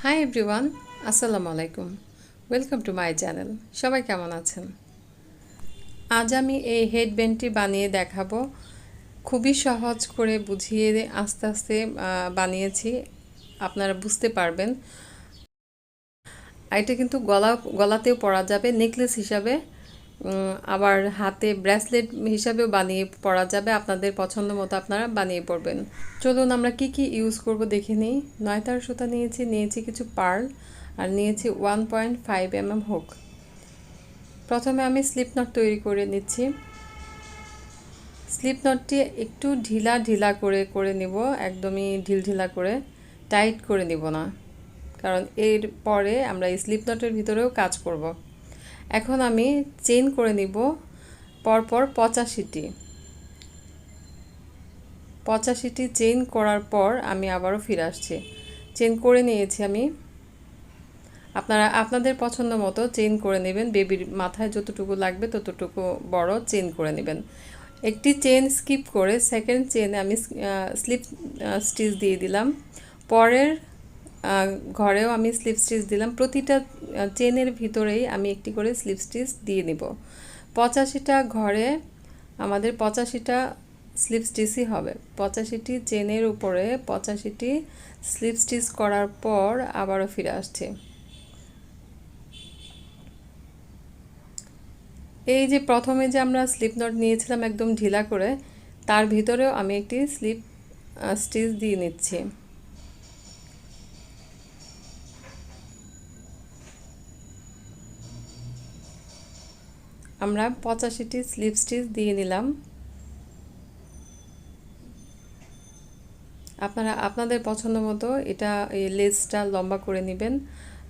Hi everyone, আসসালামু আলাইকুম। Welcome to my channel. সবাই কেমন আছেন? আজ আমি এই হেডব্যান্ডটি বানিয়ে দেখাবো। খুবই সহজ করে বুঝিয়ে আস্তে আস্তে বানিয়েছি, আপনারা বুঝতে পারবেন। এটা কিন্তু গলাতেও পরা যাবে, নেকলেস হিসাবে, আবার হাতে ব্রেসলেট হিসাবেও বানিয়ে পরা যাবে। আপনাদের পছন্দ মতো আপনারা বানিয়ে পরবেন। চলুন আমরা কি কি ইউজ করব দেখে নিই। 9 তার সুতা নিয়েছি কিছু পার্ল, আর নিয়েছি 1.5 mm হুক। প্রথমে আমি স্লিপ নট তৈরি করে নিচ্ছি। স্লিপ নটটি একটু ঢিলা ঢিলা করে নিব, একদমই ঢিলঢিলা করে, টাইট করে নিব না, কারণ এর পরে আমরা এই স্লিপ নটের ভিতরেও কাজ করব। এখন আমি চেইন করে নিব পরপর 85টি চেইন করার পর আমি আবারও ফিরে আসছি। চেইন করে নিয়েছি আমি। আপনারা আপনাদের পছন্দ মতো চেইন করে নেবেন। বেবির মাথায় যতটুকু লাগবে ততটুকু বড় চেইন করে নেবেন। একটি চেইন স্কিপ করে সেকেন্ড চেইনে আমি স্লিপ স্টিচ দিয়ে দিলাম। পরের ঘরেও আমি স্লিপ স্টিচ দিলাম। প্রতিটা চেইনের ভিতরেই আমি একটি করে স্লিপ স্টিচ দিয়ে নিব। 85টা ঘরে আমাদের 85টা স্লিপ স্টিচই হবে। 85টি চেনের উপরে 85টি স্লিপ স্টিচ করার পর আবারও ফিরে আসছে। এই যে প্রথমে যে আমরা স্লিপ নট নিয়েছিলাম একদম ঢিলা করে, তার ভিতরেও আমি একটি স্লিপ স্টিচ দিয়ে নিচ্ছি। আমরা 85টি স্লিপ স্টিচ দিয়ে নিলাম। আপনারা আপনাদের পছন্দ মতো এটা এই লেসটা লম্বা করে নেবেন।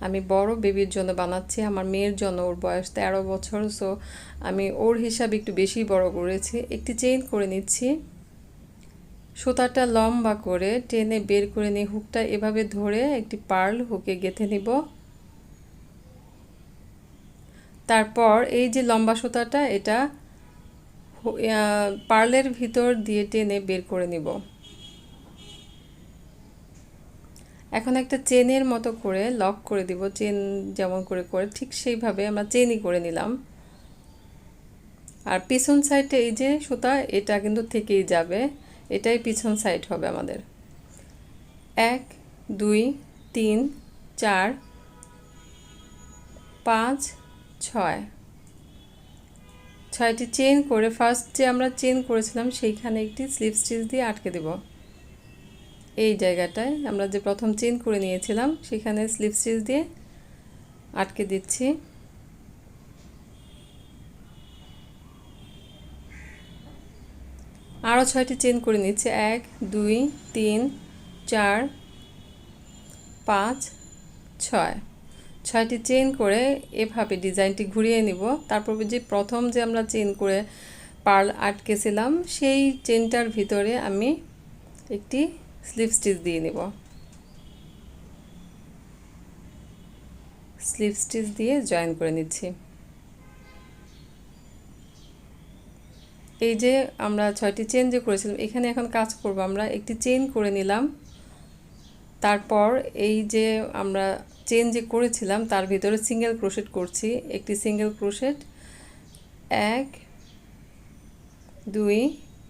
আমি বড় বেবির জন্য বানাচ্ছি, আমার মেয়ের জন্য। ওর বয়স 13 বছর, সো আমি ওর হিসাবে একটু বেশি বড় করেছি। একটি চেইন করে নিচ্ছি, সুতাটা লম্বা করে টেনে বের করে নিয়ে হুকটা এভাবে ধরে একটি পার্ল হুকে গেঁথে নিব। তারপর এই যে লম্বা সুতাটা, এটা পার্লের ভিতর দিয়ে টেনে বের করে নিব। এখন একটা চেনের মতো করে লক করে দিব। চেন যেমন করে ঠিক সেইভাবে আমরা চেনই করে নিলাম। আর পিছন সাইডে এই যে সুতা, এটা কিন্তু থেকেই যাবে, এটাই পিছন সাইড হবে আমাদের। 1 2 3 4 5 6 6টি চেন করে ফার্স্ট যে আমরা চেন করেছিলাম সেইখানে একটি স্লিপ স্টিচ দিয়ে আটকে দেব। এই জায়গাটায় আমরা যে প্রথম চেন করে নিয়েছিলাম সেখানে স্লিপ স্টিচ দিয়ে আটকে দিচ্ছি। আরও 6টি চেন করে নিচ্ছি। 1 2 3 4 5 6 6টি চেন করে এভাবে ডিজাইনটি ঘুরিয়ে নিব। তারপর যে প্রথম যে আমরা চেন করে পার্ল আটকেছিলাম সেই চেনটার ভিতরে আমি একটি স্লিপ স্টিচ দিয়ে নিব। স্লিপ স্টিচ দিয়ে জয়েন করে নিচ্ছি। এই যে আমরা 6টি চেন যে করেছিলাম, এখানে এখন কাজ করব আমরা। একটি চেন করে নিলাম, তারপর এই যে আমরা চেন যে করেছিলাম তার ভিতরে সিঙ্গেল ক্রোশেট করছি। একটি সিঙ্গেল ক্রোশেট, 1 2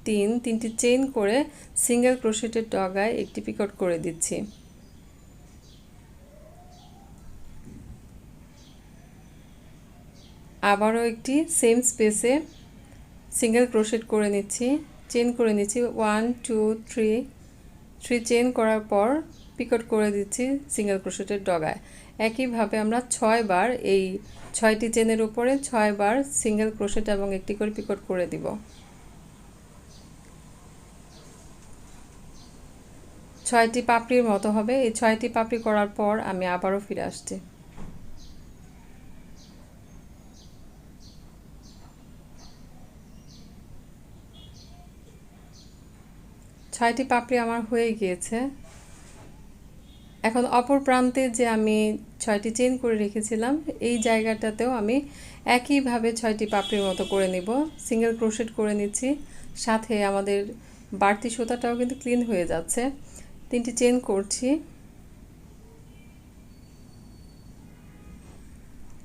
3 তিনটি চেন করে সিঙ্গেল ক্রোশেটের ডগায় একটি পিকট করে দিচ্ছি। আবারও একটি সেম স্পেসে সিঙ্গেল ক্রোশেট করে নিচ্ছি, চেন করে নিচ্ছি। 1 2 3 চেন করার পর পিকট করে দিচ্ছি সিঙ্গেল ক্রোশেটের ডগায়। একইভাবে আমরা 6 বার এই 6টি চেনের উপরে 6 বার সিঙ্গেল ক্রোশেট এবং একটি করে পিকট করে দিব। 6টি পাপড়ির মতো হবে। এই 6টি পাপড়ি করার পর আমি আবারও ফিরে আসছি। 6টি পাপড়ি আমার হয়ে গিয়েছে। এখন অপর প্রান্তে যে আমি 6টি চেন করে রেখেছিলাম এই জায়গাটাতেও আমি একইভাবে 6টি পাপড়ির মতো করে নিব। সিঙ্গেল ক্রোশেট করে নিচ্ছি, সাথে আমাদের বাড়তি সুতাটাও কিন্তু ক্লিন হয়ে যাচ্ছে। 3টি চেন করছি,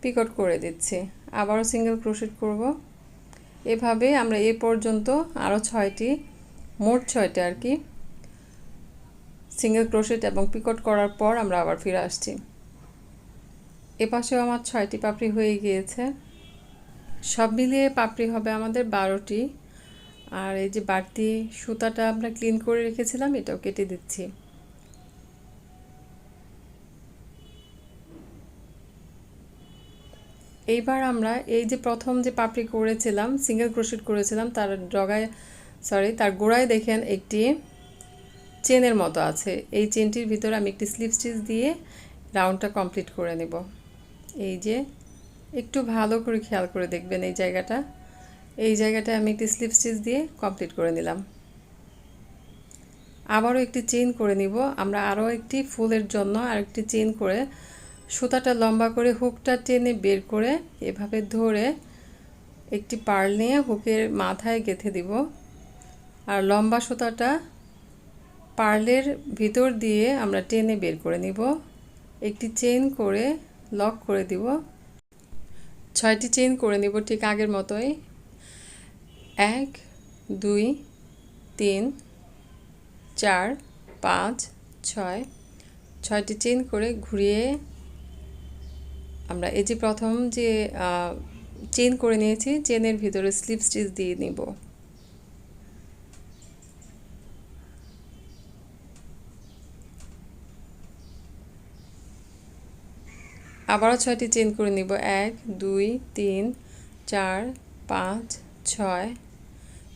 পিকট করে দিচ্ছি, আবারও সিঙ্গেল ক্রোশেট করব। এভাবে আমরা এই পর্যন্ত আরও 6টি, মোট 6টা আর কি সিঙ্গেল ক্রোশেট এবং পিকট করার পর আমরা আবার ফিরে আসছি। এপাশেও আমার 6টি পাপড়ি হয়ে গিয়েছে। সব মিলিয়ে পাপড়ি হবে আমাদের 12টি। আর এই যে বাড়তি সুতাটা আমরা ক্লিন করে রেখেছিলাম, এটাও কেটে দিচ্ছি। এইবার আমরা এই যে প্রথম যে পাপড়ি করেছিলাম, সিঙ্গেল ক্রোশেট করেছিলাম, তার গোড়ায় দেখেন একটি চেনের মতো আছে। এই চেনটির ভিতরে আমি একটি স্লিপ স্টিচ দিয়ে রাউন্ডটা কমপ্লিট করে নেব। এই যে একটু ভালো করে খেয়াল করে দেখবেন এই জায়গাটায় আমি একটি স্লিপ স্টিচ দিয়ে কমপ্লিট করে নিলাম। আবারও একটি চেইন করে নিব। আমরা আরও একটি ফুলের জন্য আরেকটি চেইন করে সুতাটা লম্বা করে হুকটা টেনে বের করে এভাবে ধরে একটি পার্ল নিয়ে হুকের মাথায় গেঁথে দিব। আর লম্বা সুতাটা পার্লের ভিতর দিয়ে আমরা টেনে বের করে নিব। একটি চেইন করে লক করে দিব। 6টি চেইন করে নিব ঠিক আগের মতোই। 1 2 3 4 5 6, 6টি চেইন করে ঘুরিয়ে আমরা এই যে প্রথম যে চেইন করে নিয়েছি, চেনের ভিতরে স্লিপ স্টিচ দিয়ে নিব। আবারও 6টি চেইন করে নিব। 1 2 3 4 5 6,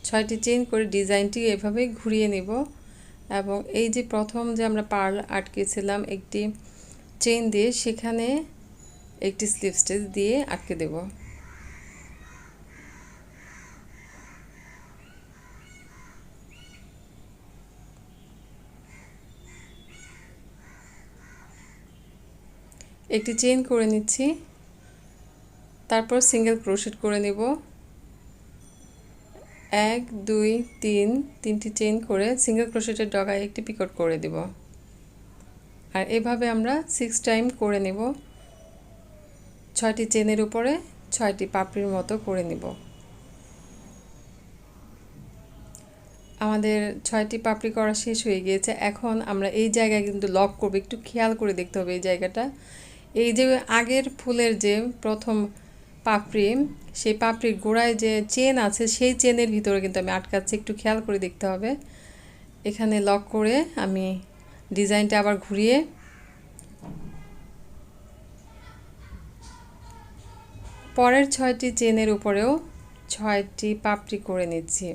6টি চেইন করে ডিজাইনটি এভাবে ঘুরিয়ে নিব এবং এই যে প্রথম যে আমরা পার্ল আটকেছিলাম একটি চেইন দিয়ে, সেখানে একটি স্লিপ স্টিচ দিয়ে আটকে দেব। একটি চেইন করে নিচ্ছি, তারপর সিঙ্গেল ক্রোশেট করে নেব। 1 2 3, 3টি চেইন করে সিঙ্গেল ক্রোশেটের ডগায় একটি পিকট করে দেব। আর এভাবে আমরা 6 টাইম করে নেব। 6টি চেনের উপরে 6টি পাপড়ির মতো করে নেব। আমাদের 6টি পাপড়ি করা শেষ হয়ে গিয়েছে। এখন আমরা এই জায়গায় কিন্তু লক করব, একটু খেয়াল করে দেখতে হবে এই জায়গাটা। এই যে আগের ফুলের যে প্রথম পাপড়ি, সেই পাপড়ির গোড়ায় যে চেন আছে, সেই চেনের ভিতরে কিন্তু আমি আটকাচ্ছি, একটু খেয়াল করে দেখতে হবে। এখানে লক করে আমি ডিজাইনটা আবার ঘুরিয়ে পরের 6টি চেনের উপরেও 6টি পাপড়ি করে নিচ্ছি।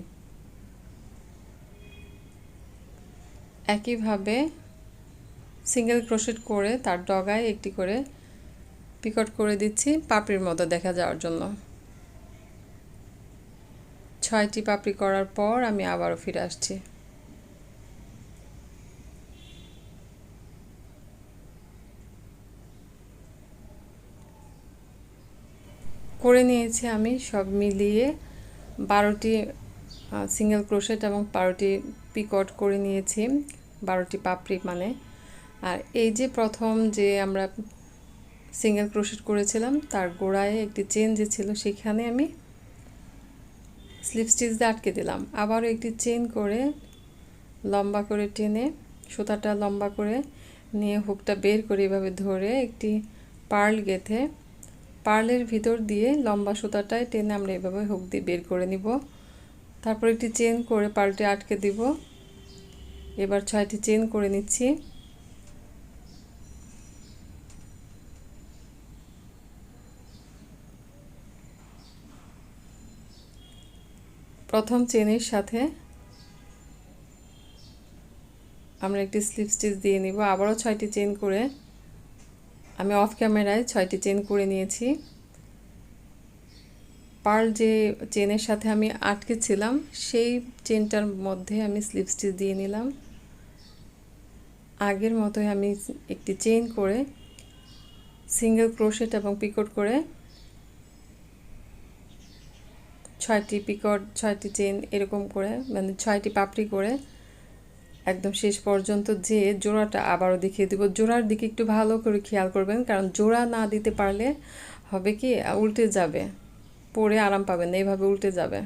একইভাবে সিঙ্গেল ক্রোশেট করে তার ডগায় একটি করে পিকট করে দিচ্ছি পাপড়ির মতো দেখা যাওয়ার জন্য। 6টি পাপড়ি করার পর আমি আবারও ফিরে আসছি। করে নিয়েছি আমি সব মিলিয়ে 12টি সিঙ্গেল ক্রোশেট এবং 12টি পিকট করে নিয়েছি, 12টি পাপড়ি মানে। আর এই যে প্রথম যে আমরা সিঙ্গেল ক্রোশেট করেছিলাম, তার গোড়ায় একটি চেন যে ছিল, সেখানে আমি স্লিপ স্টিচ দিয়ে আটকে দিলাম। আবারও একটি চেন করে লম্বা করে টেনে সুতাটা লম্বা করে নিয়ে হুকটা বের করে এভাবে ধরে একটি পার্ল গেঁথে পার্লের ভিতর দিয়ে লম্বা সুতাটায় টেনে আমরা এভাবে হুক দিয়ে বের করে নিব। তারপর একটি চেন করে পার্লটি আটকে দিব। এবার 6টি চেন করে নিচ্ছি। প্রথম চেনের সাথে আমরা একটি স্লিপ স্টিচ দিয়ে নিব। আবারও 6টি চেন করে আমি অফ ক্যামেরায় 6টি চেন করে নিয়েছি। পার্ল যে চেনের সাথে আমি আটকেছিলাম, সেই চেনটার মধ্যে আমি স্লিপ স্টিচ দিয়ে নিলাম। আগের মতোই আমি একটি চেইন করে সিঙ্গেল ক্রোশেট এবং পিকট করে 6টি পিকট 6টি চেইন এরকম করে, মানে 6টি পাপড়ি করে একদম শেষ পর্যন্ত যে জোড়াটা আবারও দেখিয়ে দেব। জোড়ার দিকে একটু ভালো করে খেয়াল করবেন, কারণ জোড়া না দিতে পারলে হবে কি উল্টে যাবে, পরে আরাম পাবেন না, এইভাবে উল্টে যাবে।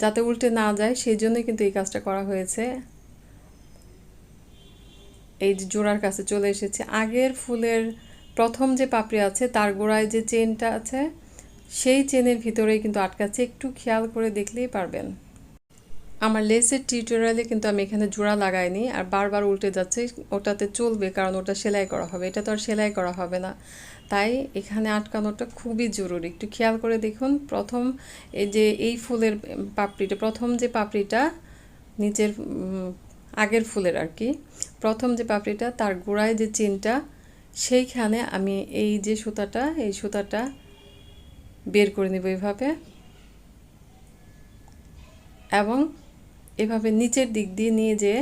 যাতে উল্টে না যায় সেই জন্যই কিন্তু এই কাজটা করা হয়েছে। এই যে জোড়ার কাছে চলে এসেছে, আগের ফুলের প্রথম যে পাপড়ি আছে তার গোড়ায় যে চেনটা আছে সেই চেনের ভিতরেই কিন্তু আটকাচ্ছে, একটু খেয়াল করে দেখলেই পারবেন। আমার লেসের টিউটোরিয়ালে কিন্তু আমি এখানে জোড়া লাগাইনি, আর বারবার উল্টে যাচ্ছে, ওটাতে চলবে কারণ ওটা সেলাই করা হবে, এটা তো আর সেলাই করা হবে না, তাই এখানে আটকানোটা খুবই জরুরি। একটু খেয়াল করে দেখুন, প্রথম এই যে এই ফুলের পাপড়িটা, প্রথম যে পাপড়িটা নিচের আগের ফুলের আর কি, প্রথম যে পাপড়িটা তার গোড়ায় যে চেনটা, সেইখানে আমি এই যে সুতাটা, এই সুতাটা বের করে নেব এভাবে, এবং এভাবে নিচের দিক দিয়ে নিয়ে যেয়ে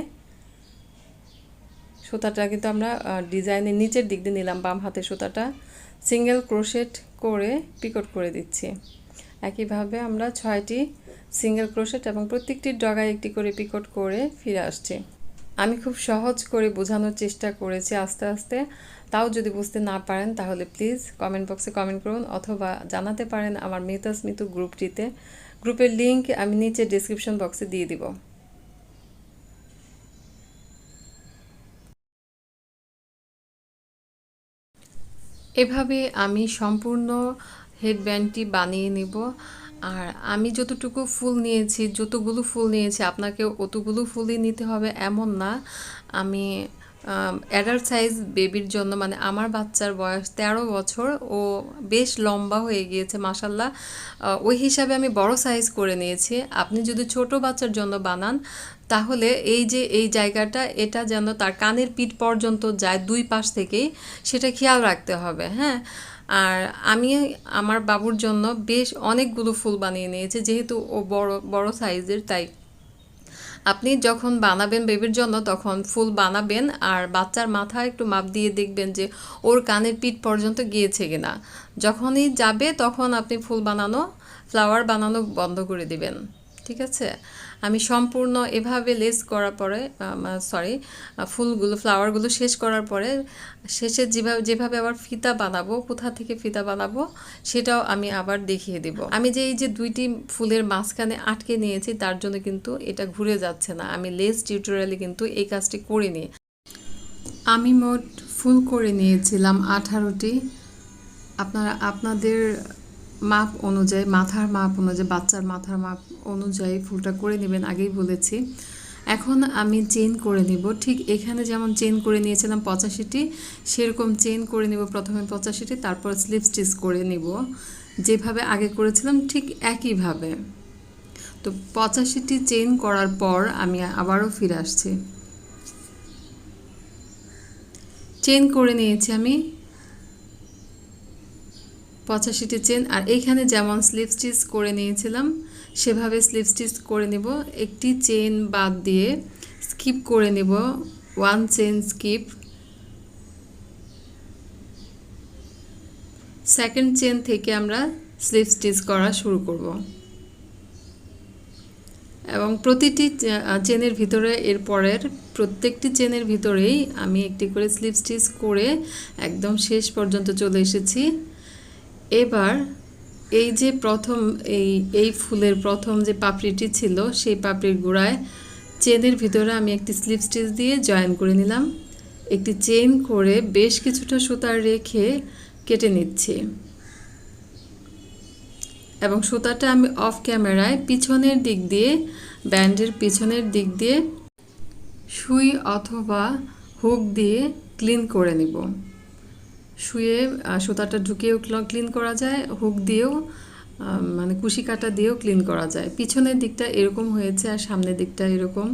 সুতাটা কিন্তু আমরা ডিজাইনের নিচের দিক দিয়ে নিলাম, বাম হাতের সুতাটা সিঙ্গেল ক্রোশেট করে পিকট করে দিচ্ছি। একইভাবে আমরা 6টি সিঙ্গেল ক্রোশেট এবং প্রত্যেকটির ডগায় একটি করে পিকট করে ফিরে আসছি। আমি খুব সহজ করে বোঝানোর চেষ্টা করেছি আস্তে আস্তে, তাও যদি বুঝতে না পারেন তাহলে প্লিজ কমেন্ট বক্সে কমেন্ট করুন, অথবা জানাতে পারেন আমার মেহতাজ মিতু গ্রুপটিতে। গ্রুপের লিঙ্ক আমি নিচে ডেসক্রিপশন বক্সে দিয়ে দিব। এভাবে আমি সম্পূর্ণ হেডব্যান্ডটি বানিয়ে নিব। আর আমি যতটুকু ফুল নিয়েছি, যতগুলো ফুল নিয়েছি আপনাকেও অতগুলো ফুলই নিতে হবে এমন না। আমি অ্যাডাল্ট সাইজ বেবির জন্য, মানে আমার বাচ্চার বয়স 13 বছর, ও বেশ লম্বা হয়ে গিয়েছে মাশাল্লাহ, ওই হিসাবে আমি বড় সাইজ করে নিয়েছি। আপনি যদি ছোট বাচ্চার জন্য বানান তাহলে এই যে এই জায়গাটা, এটা যেন তার কানের পিঠ পর্যন্ত যায় দুই পাশ থেকেই, সেটা খেয়াল রাখতে হবে। হ্যাঁ, আর আমি আমার বাবুর জন্য বেশ অনেকগুলো ফুল বানিয়ে নিয়েছি, যেহেতু ও বড় বড় সাইজের, তাই আপনি যখন বানাবেন বেবির জন্য তখন ফুল বানাবেন আর বাচ্চার মাথায় একটু মাপ দিয়ে দেখবেন যে ওর কানের পিঠ পর্যন্ত গিয়েছে কিনা। যখনই যাবে তখন আপনি ফুল বানানো, ফ্লাওয়ার বানানো বন্ধ করে দিবেন। ঠিক আছে, আমি সম্পূর্ণ এভাবে লেস করার পরে, ফুলগুলো ফ্লাওয়ারগুলো শেষ করার পরে শেষে যেভাবে যেভাবে আবার ফিতা বানাবো, কোথা থেকে ফিতা বানাবো সেটাও আমি আবার দেখিয়ে দেব। আমি যে এই যে দুইটি ফুলের মাঝখানে আটকে নিয়েছি তার জন্য কিন্তু এটা ঘুরে যাচ্ছে না, আমি লেস টিউটোরিয়ালে কিন্তু এই কাজটি করিনি। আমি মোট ফুল করে নিয়েছিলাম 18টি। আপনারা আপনাদের মাপ অনুযায়ী, মাথার মাপ অনুযায়ী, বাচ্চার মাথার মাপ অনুযায়ী ফুলটা করে নেবেন, আগেই বলেছি। এখন আমি চেইন করে নিব, ঠিক এখানে যেমন চেইন করে নিয়েছিলাম 85টি, সেরকম চেইন করে নিব প্রথমে 85টি, তারপর স্লিপ স্টিচ করে নিব যেভাবে আগে করেছিলাম ঠিক একইভাবে। তো 85টি চেইন করার পর আমি আবারও ফিরে আসছি, চেইন করে নিয়েছি আমি 85টি চেন, আর এইখানে যেমন স্লিপ স্টিচ করে নিয়েছিলাম সেভাবে স্লিপ স্টিচ করে নেব। একটি চেন বাদ দিয়ে স্কিপ করে নেব, 1 চেন স্কিপ, সেকেন্ড চেন থেকে আমরা স্লিপ স্টিচ করা শুরু করব, এবং প্রতিটি চেনের ভিতরে এরপরের প্রত্যেকটি চেনের ভিতরেই আমি একটি করে স্লিপ স্টিচ করে একদম শেষ পর্যন্ত চলে এসেছি। এবার এই যে প্রথম এই ফুলের প্রথম যে পাপড়িটি ছিল সেই পাপড়ির গোড়ায় চেনের ভিতরে আমি একটি স্লিপ স্টিচ দিয়ে জয়েন করে নিলাম, একটি চেন করে বেশ কিছুটা সুতা রেখে কেটে নিচ্ছি, এবং সুতাটা আমি অফ ক্যামেরায় পিছনের দিক দিয়ে, ব্যান্ডের পিছনের দিক দিয়ে সুই অথবা হুক দিয়ে ক্লিন করে নিব। শুয়ে সুতাটা ঢুকিয়েও ক্লিন করা যায়, হুক দিয়েও মানে কুশি কাটা দিয়েও ক্লিন করা যায়। পিছনের দিকটা এরকম হয়েছে আর সামনের দিকটা এরকম।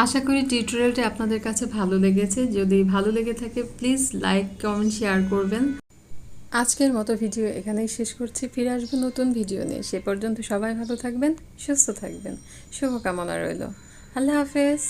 আশা করি টিউটোরিয়ালটি আপনাদের কাছে ভালো লেগেছে। যদি ভালো লেগে থাকে প্লিজ লাইক, কমেন্ট, শেয়ার করবেন। আজকের মতো ভিডিও এখানেই শেষ করছি, ফিরে আসবো নতুন ভিডিও নিয়ে। সে পর্যন্ত সবাই ভালো থাকবেন, সুস্থ থাকবেন, শুভকামনা রইল। আল্লাহ হাফেজ।